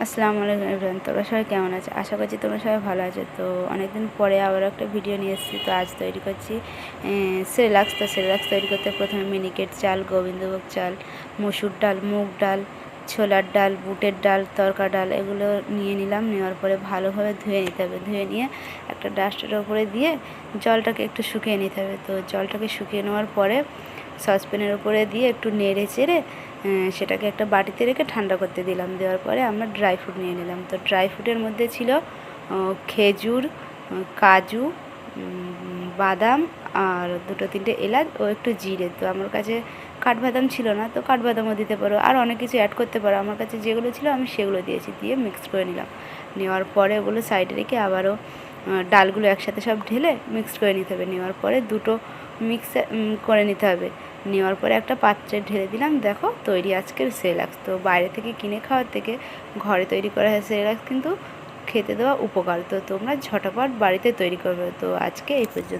আসসালামু আলাইকুম এভরিওয়ান, তোমরা সবাই কেমন আছো? আশা করছি তোমরা সবাই ভালো আছো। তো অনেকদিন পরে আবার একটা ভিডিও নিয়ে এসেছি। তো আজ তৈরি করছি সেরেলাক্স। তো সেরেলাক্স তৈরি করতে প্রথমে মিনিকেট চাল, গোবিন্দভোগ চাল, মসুর ডাল, মুগ ডাল, ছোলার ডাল, বুটের ডাল, তরকা ডাল এগুলো নিয়ে নিলাম। নেওয়ার পরে ভালোভাবে ধুয়ে নিতে হবে। ধুয়ে নিয়ে একটা ডাস্টের ওপরে দিয়ে জলটাকে একটু শুকিয়ে নিতে হবে। তো জলটাকে শুকিয়ে নেওয়ার পরে সসপ্যানের উপরে দিয়ে একটু নেড়ে চেড়ে সেটাকে একটা বাটিতে রেখে ঠান্ডা করতে দিলাম। দেওয়ার পরে আমরা ড্রাই ফ্রুট নিয়ে নিলাম। তো ড্রাই ফ্রুটের মধ্যে ছিল খেজুর, কাজু, বাদাম আর দুটো তিনটে এলাচ ও একটু জিরে। তো আমার কাছে কাঠবাদাম ছিল না, তো কাঠবাদামও দিতে পারো, আর অনেক কিছু অ্যাড করতে পারো। আমার কাছে যেগুলো ছিল আমি সেগুলো দিয়েছি, দিয়ে মিক্স করে নিলাম। নেওয়ার পরে ওগুলো সাইডে রেখে আবারও ডালগুলো একসাথে সব ঢেলে মিক্স করে নিতে হবে। নেওয়ার পরে দুটো মিক্স করে নিতে হবে। নেওয়ার পরে একটা পাত্রে ঢেলে দিলাম। দেখো তৈরি আজকের সেরেলাক্স। তো বাইরে থেকে কিনে খাওয়ার থেকে ঘরে তৈরি করা হয় সেরেলাক্স কিন্তু খেতে দেওয়া উপকার। তো তোমরা ঝটাপট বাড়িতে তৈরি করবে। তো আজকে এই পর্যন্ত।